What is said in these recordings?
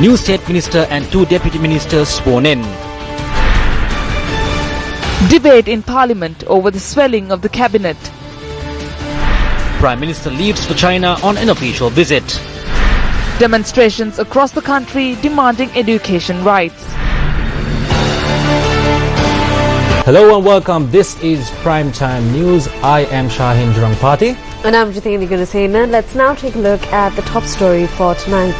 New State Minister and 2 Deputy Ministers sworn in. Debate in Parliament over the swelling of the cabinet. Prime Minister leaves for China on an official visit. Demonstrations across the country demanding education rights. Hello and welcome. This is Primetime News. I am Shahin Jurangpati. And I'm Jitendra Gunasena. Let's now take a look at the top story for tonight.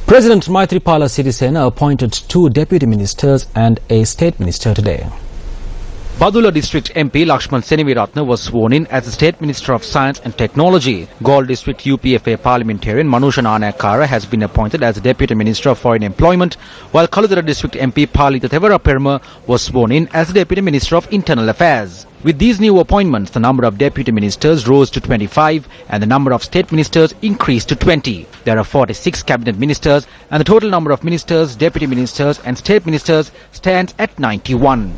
President Maithripala Sirisena appointed 2 deputy ministers and a state minister today. Badula District MP Lakshman Seneviratne was sworn in as the State Minister of Science and Technology. Galle District UPFA parliamentarian Manusha Nanayakkara has been appointed as the Deputy Minister of Foreign Employment, while Kaludara District MP Palitha Thevara Perma was sworn in as the Deputy Minister of Internal Affairs. With these new appointments, the number of deputy ministers rose to 25 and the number of state ministers increased to 20. There are 46 cabinet ministers and the total number of ministers, deputy ministers and state ministers stands at 91.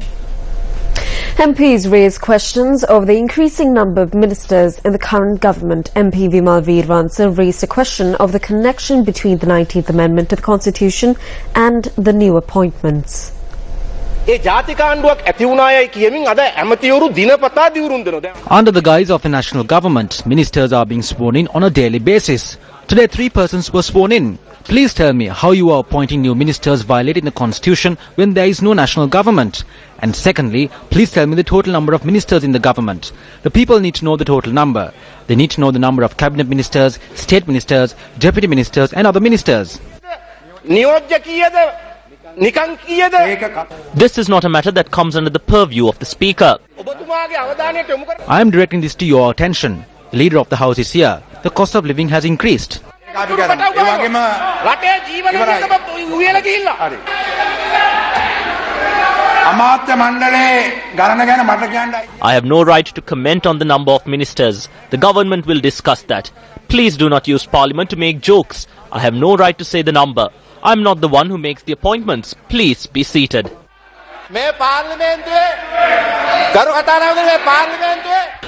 MPs raised questions over the increasing number of ministers in the current government. MP Vimal Veerwansa raised a question of the connection between the 19th Amendment to the Constitution and the new appointments. Under the guise of a national government, ministers are being sworn in on a daily basis. Today 3 persons were sworn in. Please tell me how you are appointing new ministers violating the constitution when there is no national government. And secondly, please tell me the total number of ministers in the government. The people need to know the total number. They need to know the number of cabinet ministers, state ministers, deputy ministers and other ministers. This is not a matter that comes under the purview of the Speaker. I am directing this to your attention. The Leader of the House is here. The cost of living has increased. I have no right to comment on the number of ministers. The government will discuss that. Please do not use Parliament to make jokes. I have no right to say the number. I am not the one who makes the appointments. Please be seated.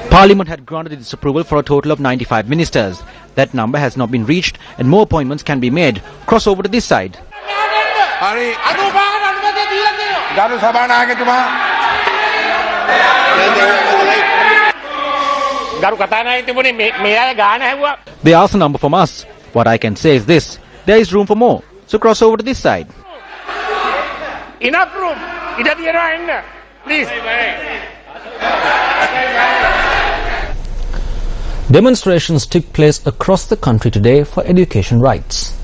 Parliament had granted its approval for a total of 95 ministers. That number has not been reached and more appointments can be made. Cross over to this side. They asked a number from us. What I can say is this. There is room for more. So cross over to this side. Enough room. Please. Demonstrations took place across the country today for education rights.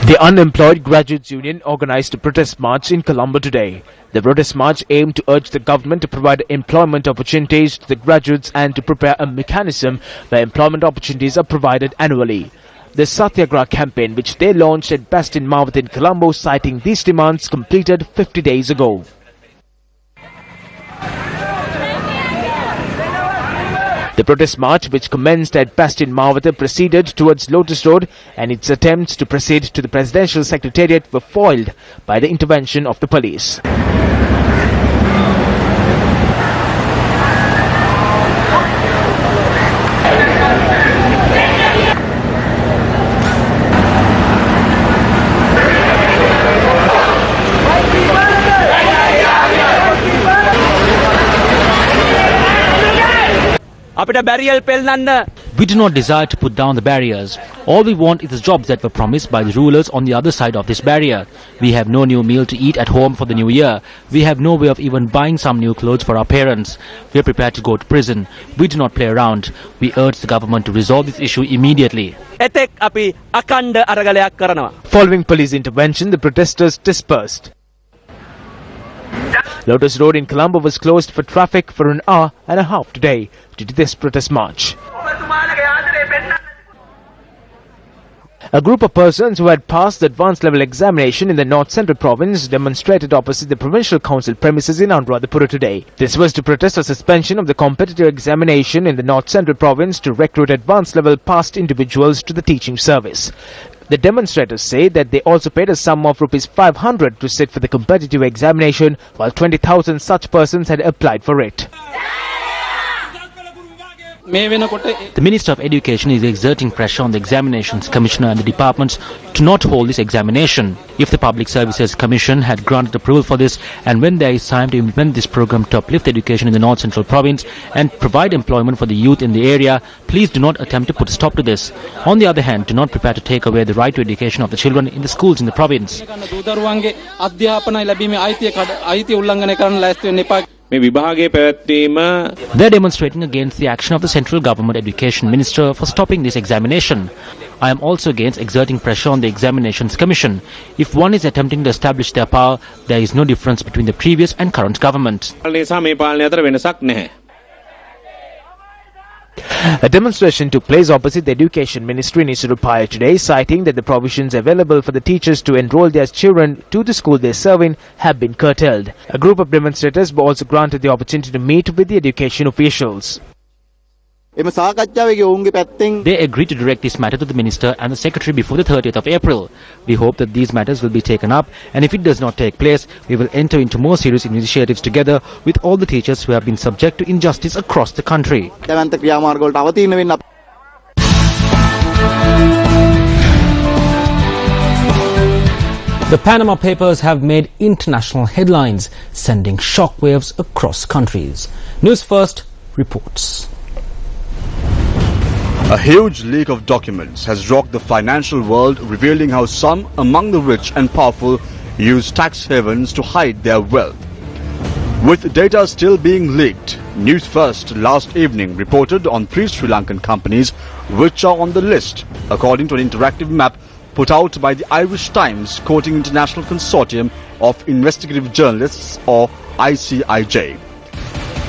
The Unemployed Graduates Union organized a protest march in Colombo today. The protest march aimed to urge the government to provide employment opportunities to the graduates and to prepare a mechanism where employment opportunities are provided annually. The Satyagraha campaign, which they launched at Bastin Mawat in Colombo, citing these demands, completed 50 days ago. The protest march, which commenced at Bastin Mawat, proceeded towards Lotus Road, and its attempts to proceed to the Presidential Secretariat were foiled by the intervention of the police. We do not desire to put down the barriers. All we want is the jobs that were promised by the rulers on the other side of this barrier. We have no new meal to eat at home for the new year. We have no way of even buying some new clothes for our parents. We are prepared to go to prison. We do not play around. We urge the government to resolve this issue immediately. Following police intervention, the protesters dispersed. Lotus Road in Colombo was closed for traffic for an hour and a half today due to this protest march. A group of persons who had passed the advanced level examination in the North Central Province demonstrated opposite the Provincial Council premises in Anuradhapura today. This was to protest a suspension of the competitive examination in the North Central Province to recruit advanced level passed individuals to the teaching service. The demonstrators say that they also paid a sum of ₹500 to sit for the competitive examination, while 20,000 such persons had applied for it. The Minister of Education is exerting pressure on the Examinations Commissioner and the departments to not hold this examination. If the Public Services Commission had granted approval for this, and when there is time to implement this program to uplift education in the North Central Province and provide employment for the youth in the area, please do not attempt to put a stop to this. On the other hand, do not prepare to take away the right to education of the children in the schools in the province. They are demonstrating against the action of the Central Government Education Minister for stopping this examination. I am also against exerting pressure on the Examinations Commission. If one is attempting to establish their power, there is no difference between the previous and current government. A demonstration took place opposite the Education Ministry in Issurupaya today, citing that the provisions available for the teachers to enroll their children to the school they serve in have been curtailed. A group of demonstrators were also granted the opportunity to meet with the education officials. They agreed to direct this matter to the Minister and the Secretary before the 30th of April. We hope that these matters will be taken up, and if it does not take place, we will enter into more serious initiatives together with all the teachers who have been subject to injustice across the country. The Panama Papers have made international headlines, sending shockwaves across countries. Newsfirst reports. A huge leak of documents has rocked the financial world, revealing how some among the rich and powerful use tax havens to hide their wealth. With data still being leaked, Newsfirst last evening reported on 3 Sri Lankan companies which are on the list, according to an interactive map put out by the Irish Times, quoting International Consortium of Investigative Journalists, or ICIJ.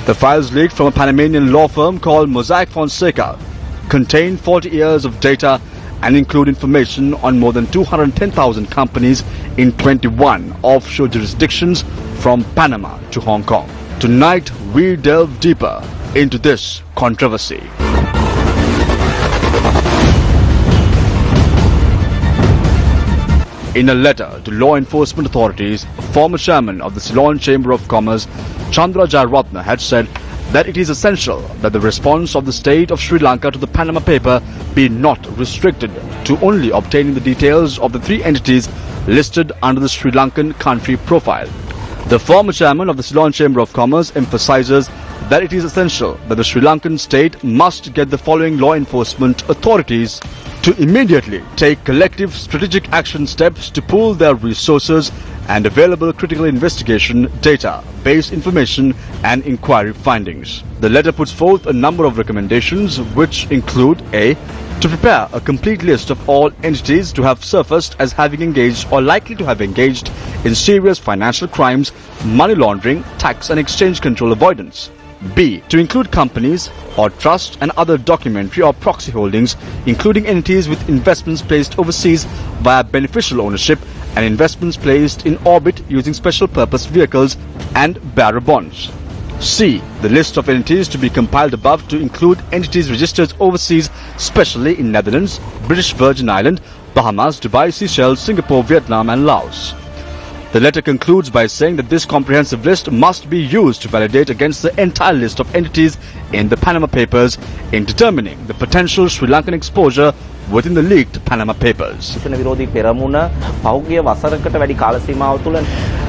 The files leaked from a Panamanian law firm called Mosaic Fonseca contain 40 years of data and include information on more than 210,000 companies in 21 offshore jurisdictions from Panama to Hong Kong. Tonight we delve deeper into this controversy. In a letter to law enforcement authorities, former chairman of the Ceylon Chamber of Commerce, Chandra Jayaratne, had said that it is essential that the response of the state of Sri Lanka to the Panama paper be not restricted to only obtaining the details of the 3 entities listed under the Sri Lankan country profile. The former chairman of the Ceylon Chamber of Commerce emphasizes that it is essential that the Sri Lankan state must get the following law enforcement authorities to immediately take collective strategic action steps to pool their resources and available critical investigation data, based information and inquiry findings. The letter puts forth a number of recommendations which include A. To prepare a complete list of all entities to have surfaced as having engaged or likely to have engaged in serious financial crimes, money laundering, tax and exchange control avoidance. B. To include companies or trusts and other documentary or proxy holdings, including entities with investments placed overseas via beneficial ownership and investments placed in orbit using special purpose vehicles and bearer bonds. C. The list of entities to be compiled above to include entities registered overseas, especially in Netherlands, British Virgin Island, Bahamas, Dubai, Seychelles, Singapore, Vietnam and Laos. The letter concludes by saying that this comprehensive list must be used to validate against the entire list of entities in the Panama Papers in determining the potential Sri Lankan exposure within the leaked Panama Papers.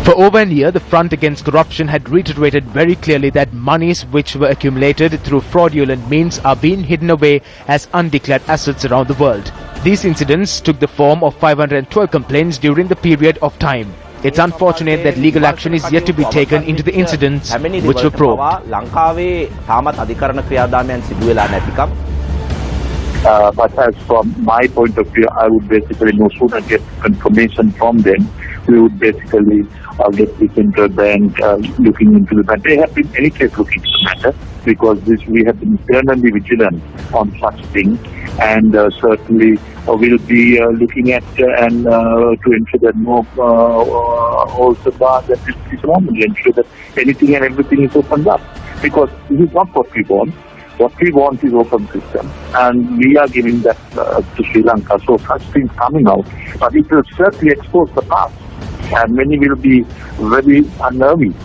For over a year, the Front Against Corruption had reiterated very clearly that monies which were accumulated through fraudulent means are being hidden away as undeclared assets around the world. These incidents took the form of 512 complaints during the period of time. It's unfortunate that legal action is yet to be taken into the incidents which were probed. But as from my point of view, I would basically no sooner get confirmation from them, we would basically get this into the bank, looking into the matter. They have been any case looking into the matter because we have been eternally vigilant on such things, and certainly we'll be looking at and to ensure that no also that this is normally ensure that anything and everything is opened up, because this is not what we want. What we want is open system, and we are giving that to Sri Lanka. So such things coming out, but it will certainly expose the past, and many will be very unnerving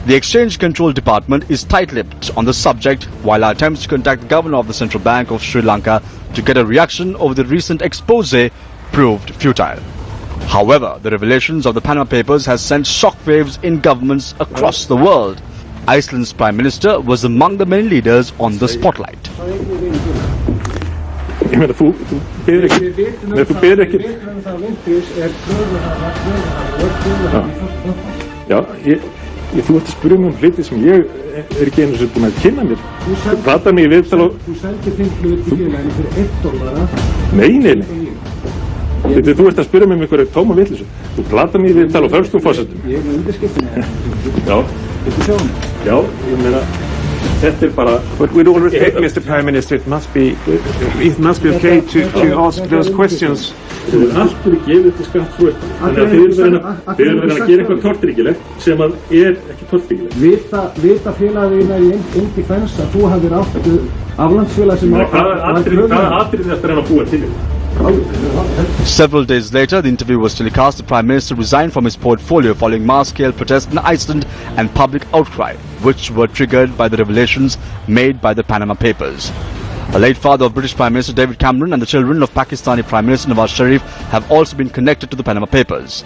The Exchange Control Department is tight-lipped on the subject, while our attempts to contact the Governor of the Central Bank of Sri Lanka to get a reaction over the recent expose proved futile. However, the revelations of the Panama Papers has sent shockwaves in governments across the world. Iceland's Prime Minister was among the many leaders on the spotlight. Þú ert að spyrja mig hluti sem ég ekki einu sem búin að kynna mér. Þú platar mig í viðtal og... Þú seldi þinn hlut í félaginu fyrir $1. Nei. Þú ert að spyrja mig einhverju tóma vitleysu. Þú platar mig í viðtal og fölskum fórsetum. Ég undirskiptin. Já. Viltu sjá mig? Já, ég meina... Þetta bara... But with all respect, Mr. Prime Minister, it must be okay to ask those questions. Þú allt gefið til skattfrúi. Þannig að þið erum að gera eitthvað tortryggilegt sem að ekki tortryggilegt. Vita félagina í engi fens að þú hafðir átt aflandsfélag sem... Hvaða atrið þetta að búa til? Several days later, the interview was telecast. The Prime Minister resigned from his portfolio following mass-scale protests in Iceland and public outcry, which were triggered by the revelations made by the Panama Papers. The late father of British Prime Minister David Cameron and the children of Pakistani Prime Minister Nawaz Sharif have also been connected to the Panama Papers.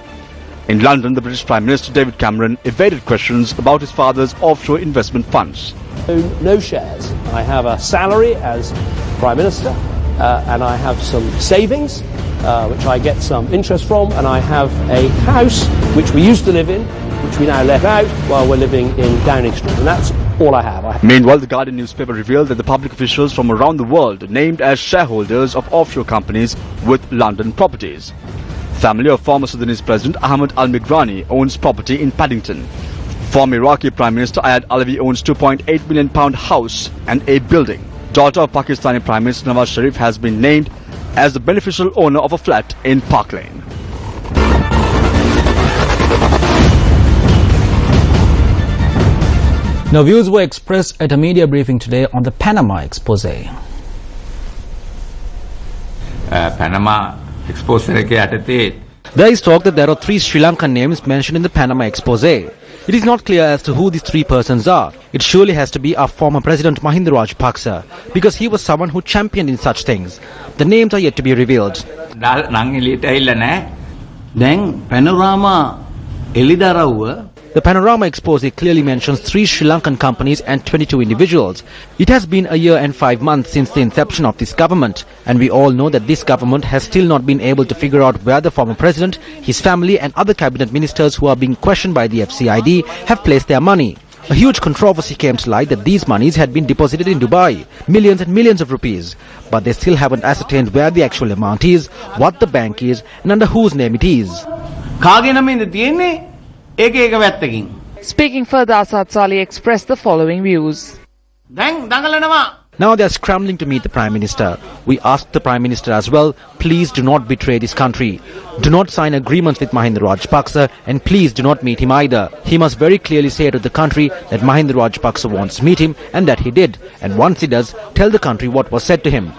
In London, the British Prime Minister David Cameron evaded questions about his father's offshore investment funds. No shares. I have a salary as Prime Minister and I have some savings which I get some interest from, and I have a house which we used to live in, which we now let out while we're living in Downing Street, and that's all I have. Meanwhile, the Guardian newspaper revealed that the public officials from around the world named as shareholders of offshore companies with London properties. Family of former Sudanese President Ahmed Al-Migrani owns property in Paddington. Former Iraqi Prime Minister Ayad Alawi owns £2.8 million house and a building. Daughter of Pakistani Prime Minister Nawaz Sharif has been named as the beneficial owner of a flat in Park Lane. Now, views were expressed at a media briefing today on the Panama expose. Panama expose There is talk that there are 3 Sri Lankan names mentioned in the Panama expose. It is not clear as to who these 3 persons are. It surely has to be our former President Mahinda Rajapaksa, because he was someone who championed in such things. The names are yet to be revealed. The Panorama expose clearly mentions 3 Sri Lankan companies and 22 individuals. It has been a year and 5 months since the inception of this government, and we all know that this government has still not been able to figure out where the former president, his family and other cabinet ministers who are being questioned by the FCID have placed their money. A huge controversy came to light that these monies had been deposited in Dubai, millions and millions of rupees, but they still haven't ascertained where the actual amount is, what the bank is and under whose name it is. Speaking further, Asad Salih expressed the following views. Now they are scrambling to meet the Prime Minister. We asked the Prime Minister as well, please do not betray this country. Do not sign agreements with Mahinda Rajapaksa, and please do not meet him either. He must very clearly say to the country that Mahinda Rajapaksa wants to meet him, and that he did. And once he does, tell the country what was said to him.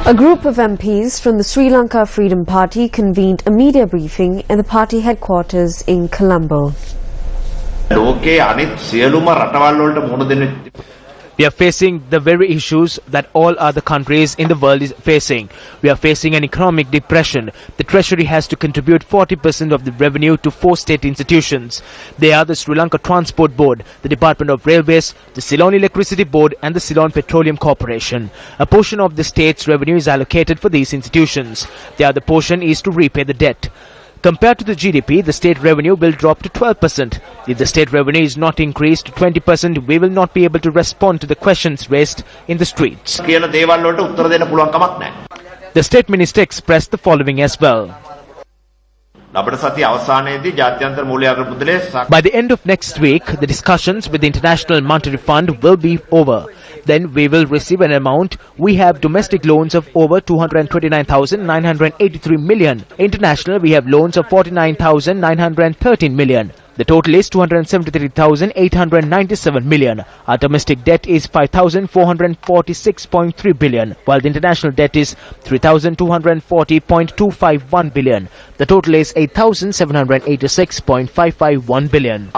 A group of MPs from the Sri Lanka Freedom Party convened a media briefing in the party headquarters in Colombo. We are facing the very issues that all other countries in the world is facing. We are facing an economic depression. The Treasury has to contribute 40% of the revenue to 4 state institutions. They are the Sri Lanka Transport Board, the Department of Railways, the Ceylon Electricity Board and the Ceylon Petroleum Corporation. A portion of the state's revenue is allocated for these institutions. The other portion is to repay the debt. Compared to the GDP, the state revenue will drop to 12%. If the state revenue is not increased to 20%, we will not be able to respond to the questions raised in the streets. The state minister expressed the following as well. By the end of next week, the discussions with the International Monetary Fund will be over. then we will receive an amount. We have domestic loans of over 229,983 million. International, we have loans of 49,913 million. The total is 273,897 million. Our domestic debt is 5,446.3 billion, while the international debt is 3,240.251 billion. The total is 8,786.551 billion.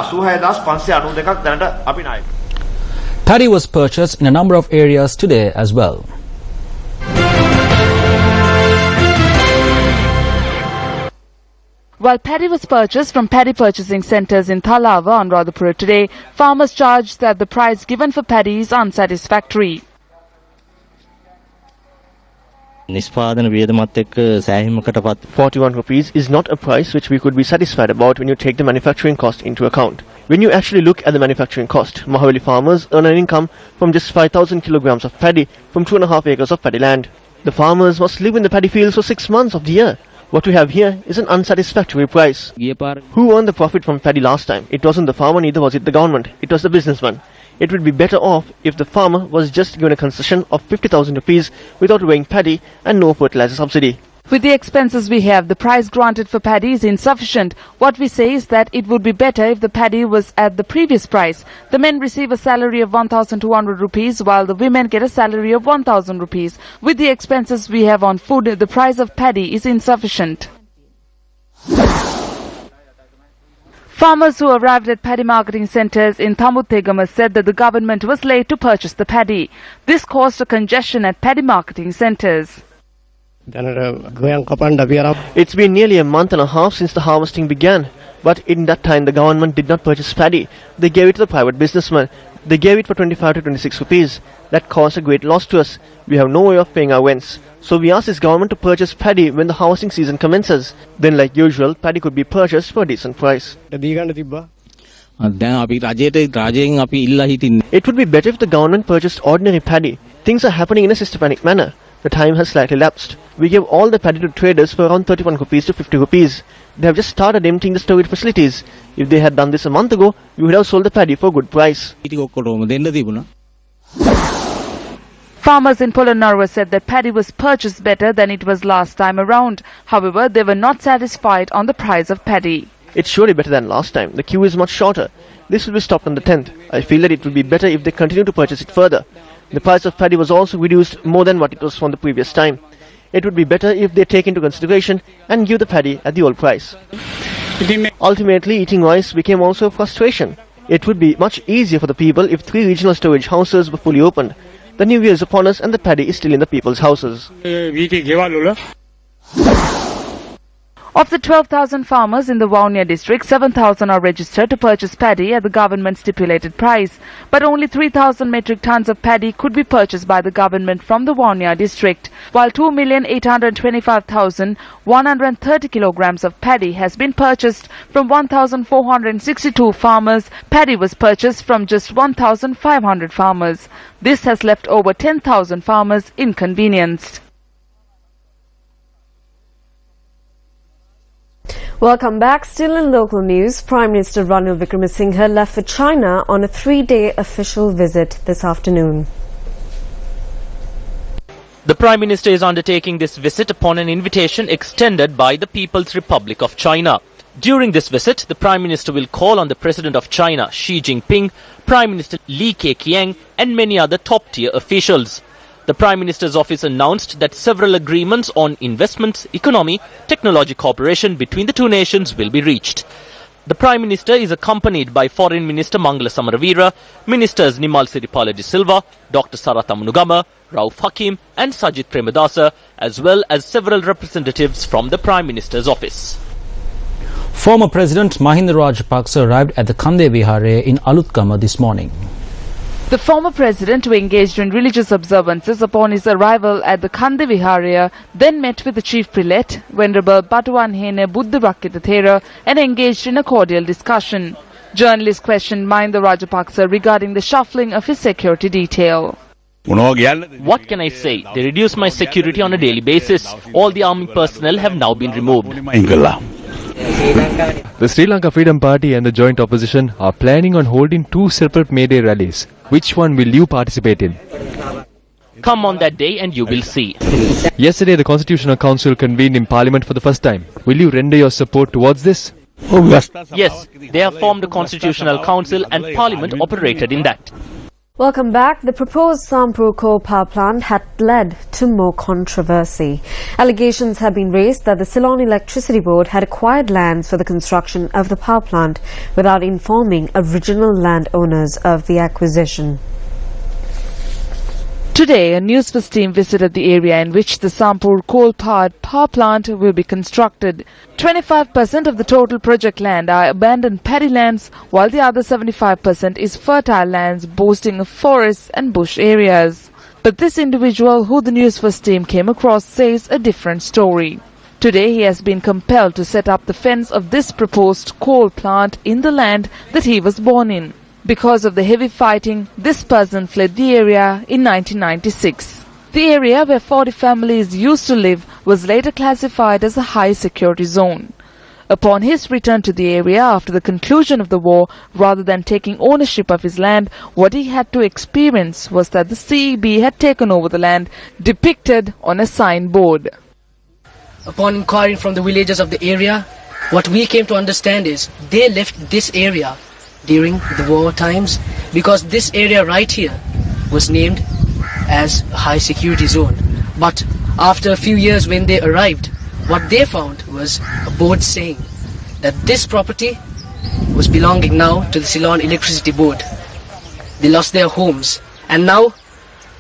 Paddy was purchased in a number of areas today as well. While paddy was purchased from paddy purchasing centres in Thalava and Radhapura today, farmers charged that the price given for paddy is unsatisfactory. 41 rupees is not a price which we could be satisfied about when you take the manufacturing cost into account. When you actually look at the manufacturing cost, Mahaveli farmers earn an income from just 5,000 kilograms of paddy from 2.5 acres of paddy land. The farmers must live in the paddy fields for 6 months of the year. What we have here is an unsatisfactory price. Who earned the profit from paddy last time? It wasn't the farmer, neither was it the government. It was the businessman. It would be better off if the farmer was just given a concession of 50,000 rupees without weighing paddy and no fertilizer subsidy. With the expenses we have, the price granted for paddy is insufficient. What we say is that it would be better if the paddy was at the previous price. The men receive a salary of 1,200 rupees while the women get a salary of 1,000 rupees. With the expenses we have on food, the price of paddy is insufficient. Farmers who arrived at paddy marketing centres in Thamuttegama said that the government was late to purchase the paddy. This caused a congestion at paddy marketing centres. It's been nearly a month and a half since the harvesting began, but in that time the government did not purchase paddy. They gave it to the private businessman. They gave it for 25 to 26 rupees. That caused a great loss to us. We have no way of paying our rents. So we asked this government to purchase paddy when the harvesting season commences. Then, like usual, paddy could be purchased for a decent price. It would be better if the government purchased ordinary paddy. Things are happening in a systematic manner. The time has slightly lapsed. We gave all the paddy to traders for around 31 rupees to 50 rupees. They have just started emptying the storage facilities. If they had done this a month ago, we would have sold the paddy for a good price. Farmers in Polonnaruwa said that paddy was purchased better than it was last time around. However, they were not satisfied on the price of paddy. It's surely better than last time. The queue is much shorter. This will be stopped on the 10th. I feel that it would be better if they continue to purchase it further. The price of paddy was also reduced more than what it was from the previous time. It would be better if they take into consideration and give the paddy at the old price. Ultimately, eating rice became also a frustration. It would be much easier for the people if 3 regional storage houses were fully opened. The new year is upon us and the paddy is still in the people's houses. Of the 12,000 farmers in the Vaunia district, 7,000 are registered to purchase paddy at the government stipulated price. But only 3,000 metric tons of paddy could be purchased by the government from the Vaunia district, while 2,825,130 kilograms of paddy has been purchased from 1,462 farmers. Paddy was purchased from just 1,500 farmers. This has left over 10,000 farmers inconvenienced. Welcome back. Still in local news, Prime Minister Ranil Wickremesinghe left for China on a 3-day official visit this afternoon. The Prime Minister is undertaking this visit upon an invitation extended by the People's Republic of China. During this visit, the Prime Minister will call on the President of China, Xi Jinping, Prime Minister Li Keqiang and many other top-tier officials. The Prime Minister's office announced that several agreements on investments, economy, technology cooperation between the two nations will be reached. The Prime Minister is accompanied by Foreign Minister Mangala Samaravira, Ministers Nimal Siripala de Silva, Dr. Saratha Munugama, Rauf Hakim and Sajid Premadasa, as well as several representatives from the Prime Minister's office. Former President Mahinda Rajapaksa arrived at the Kande Vihare in Alutkama this morning. The former president, who engaged in religious observances upon his arrival at the Kande Viharya, then met with the chief prelate, Venerable Batuan Hene Buddha Rakitathera, and engaged in a cordial discussion. Journalists questioned Mahinda Rajapaksa regarding the shuffling of his security detail. What can I say? They reduce my security on a daily basis. All the army personnel have now been removed. The Sri Lanka Freedom Party and the joint opposition are planning on holding two separate May Day rallies. Which one will you participate in? Come on that day and you will see. Yesterday, the Constitutional Council convened in Parliament for the first time. Will you render your support towards this? Yes, they have formed a Constitutional Council and Parliament operated in that. Welcome back. The proposed Sampur coal power plant had led to more controversy. Allegations have been raised that the Ceylon Electricity Board had acquired lands for the construction of the power plant without informing original landowners of the acquisition. Today, a Newsfirst team visited the area in which the Sampur coal-powered power plant will be constructed. 25% of the total project land are abandoned paddy lands, while the other 75% is fertile lands boasting of forests and bush areas. But this individual who the Newsfirst team came across says a different story. Today, he has been compelled to set up the fence of this proposed coal plant in the land that he was born in. Because of the heavy fighting, this person fled the area in 1996. The area where 40 families used to live was later classified as a high security zone. Upon his return to the area after the conclusion of the war, rather than taking ownership of his land, what he had to experience was that the CEB had taken over the land, depicted on a signboard. Upon inquiring from the villagers of the area, what we came to understand is they left this area during the war times because this area right here was named as a high security zone. But after a few years when they arrived, what they found was a board saying that this property was belonging now to the Ceylon Electricity Board. They lost their homes, and now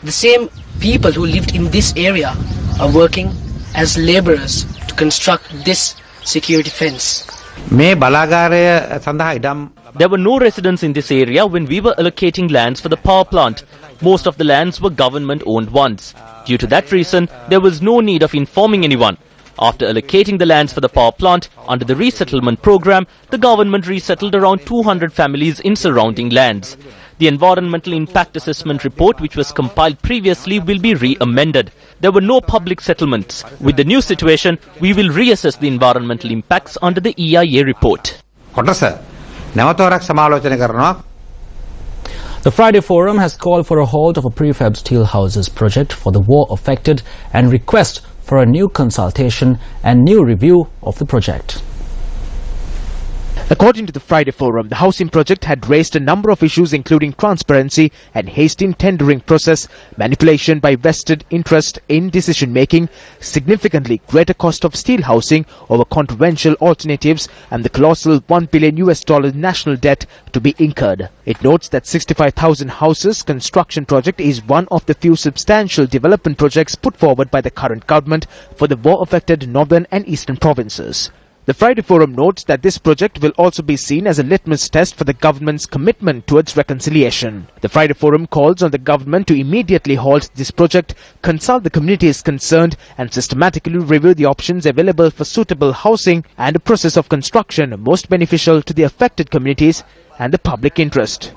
the same people who lived in this area are working as laborers to construct this security fence. There were no residents in this area when we were allocating lands for the power plant. Most of the lands were government-owned ones. Due to that reason, there was no need of informing anyone. After allocating the lands for the power plant, under the resettlement program, the government resettled around 200 families in surrounding lands. The environmental impact assessment report, which was compiled previously, will be re-amended. There were no public settlements. With the new situation, we will reassess the environmental impacts under the EIA report. The Friday Forum has called for a halt of a prefab steel houses project for the war affected and request for a new consultation and new review of the project. According to the Friday Forum, the housing project had raised a number of issues including transparency and hasty tendering process, manipulation by vested interest in decision-making, significantly greater cost of steel housing over controversial alternatives, and the colossal $1 billion national debt to be incurred. It notes that 65,000 houses construction project is one of the few substantial development projects put forward by the current government for the war-affected northern and eastern provinces. The Friday Forum notes that this project will also be seen as a litmus test for the government's commitment towards reconciliation. The Friday Forum calls on the government to immediately halt this project, consult the communities concerned, and systematically review the options available for suitable housing and a process of construction most beneficial to the affected communities and the public interest.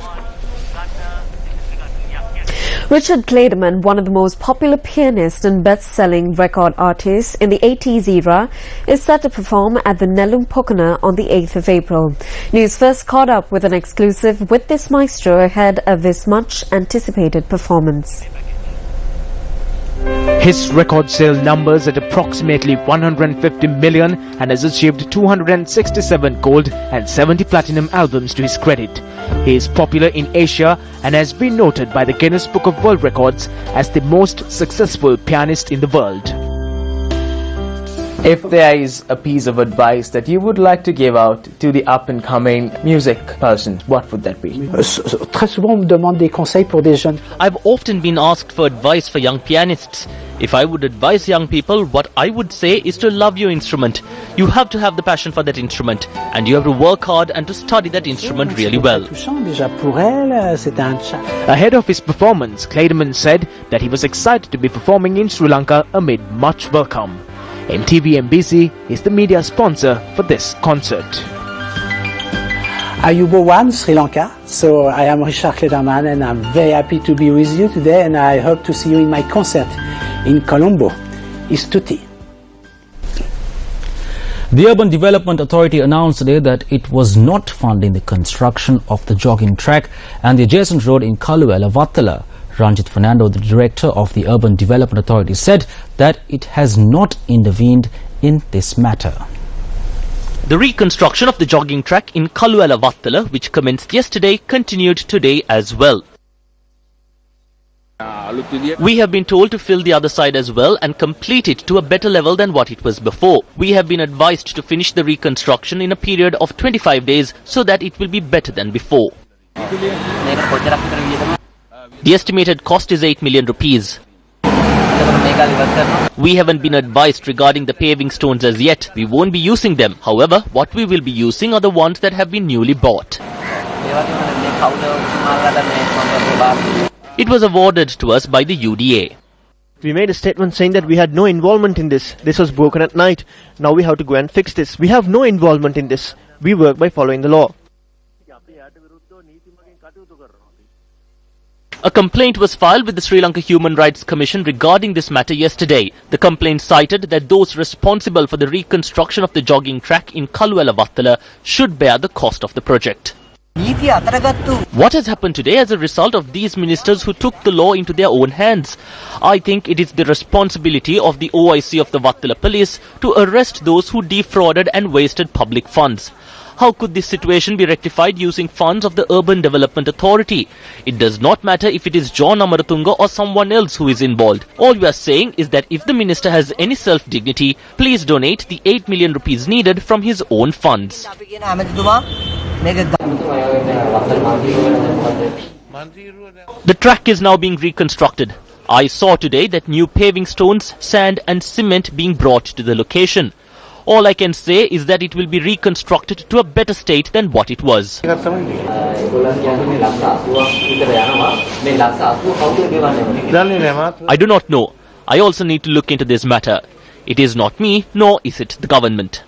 Richard Clayderman, one of the most popular pianists and best-selling record artists in the 80s era, is set to perform at the Nellum Pokana on the 8th of April. Newsfirst caught up with an exclusive with this maestro ahead of this much-anticipated performance. His record sale numbers at approximately 150 million and has achieved 267 gold and 70 platinum albums to his credit. He is popular in Asia and has been noted by the Guinness Book of World Records as the most successful pianist in the world. If there is a piece of advice that you would like to give out to the up-and-coming music persons, what would that be? I've often been asked for advice for young pianists. If I would advise young people, what I would say is to love your instrument. You have to have the passion for that instrument, and you have to work hard and to study that instrument really well. Ahead of his performance, Clayderman said that he was excited to be performing in Sri Lanka amid much welcome. MTV MBC is the media sponsor for this concert. Ayubowan, Sri Lanka. So I am Richard Clayderman and I'm very happy to be with you today, and I hope to see you in my concert in Colombo. Istuti. The Urban Development Authority announced today that it was not funding the construction of the jogging track and the adjacent road in Kaluwela, Vattala. Ranjit Fernando, the director of the Urban Development Authority, said that it has not intervened in this matter. The reconstruction of the jogging track in Kaluwela, Vattala, which commenced yesterday, continued today as well. We have been told to fill the other side as well and complete it to a better level than what it was before. We have been advised to finish the reconstruction in a period of 25 days so that it will be better than before. The estimated cost is 8 million rupees. We haven't been advised regarding the paving stones as yet. We won't be using them. However, what we will be using are the ones that have been newly bought. It was awarded to us by the UDA. We made a statement saying that we had no involvement in this. This was broken at night. Now we have to go and fix this. We have no involvement in this. We work by following the law. A complaint was filed with the Sri Lanka Human Rights Commission regarding this matter yesterday. The complaint cited that those responsible for the reconstruction of the jogging track in Kaluwela, Vattala should bear the cost of the project. What has happened today as a result of these ministers who took the law into their own hands? I think it is the responsibility of the OIC of the Vattala police to arrest those who defrauded and wasted public funds. How could this situation be rectified using funds of the Urban Development Authority? It does not matter if it is John Amaratunga or someone else who is involved. All we are saying is that if the minister has any self-dignity, please donate the 8 million rupees needed from his own funds. The track is now being reconstructed. I saw today that new paving stones, sand and cement being brought to the location. All I can say is that it will be reconstructed to a better state than what it was. I do not know. I also need to look into this matter. It is not me, nor is it the government.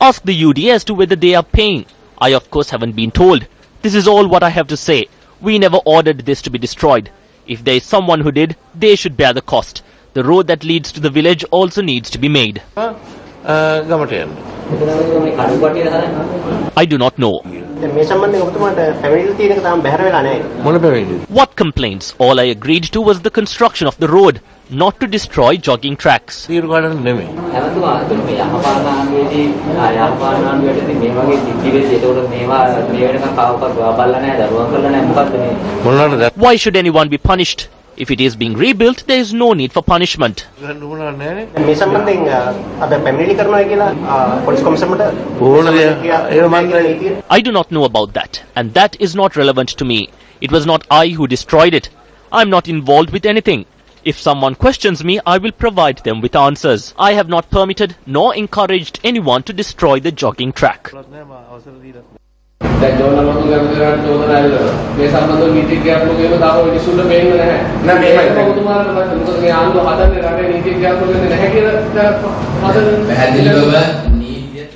Ask the UDA as to whether they are paying. I of course haven't been told. This is all what I have to say. We never ordered this to be destroyed. If there is someone who did, they should bear the cost. The road that leads to the village also needs to be made. I do not know. What complaints? All I agreed to was the construction of the road, not to destroy jogging tracks. Why should anyone be punished? If it is being rebuilt, there is no need for punishment. I do not know about that, and that is not relevant to me. It was not I who destroyed it. I am not involved with anything. If someone questions me, I will provide them with answers. I have not permitted nor encouraged anyone to destroy the jogging track.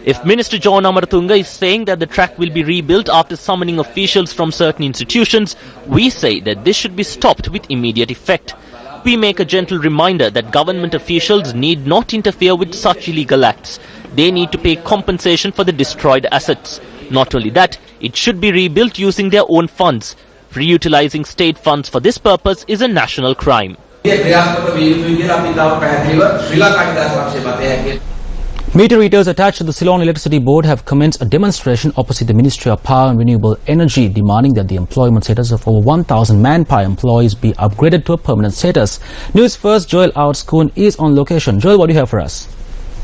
If Minister John Amaratunga is saying that the track will be rebuilt after summoning officials from certain institutions, we say that this should be stopped with immediate effect. We make a gentle reminder that government officials need not interfere with such illegal acts. They need to pay compensation for the destroyed assets. Not only that, it should be rebuilt using their own funds. Reutilizing state funds for this purpose is a national crime. Meter readers attached to the Ceylon Electricity Board have commenced a demonstration opposite the Ministry of Power and Renewable Energy, demanding that the employment status of over 1,000 manpower employees be upgraded to a permanent status. News First Joel Outskoon is on location. Joel, what do you have for us?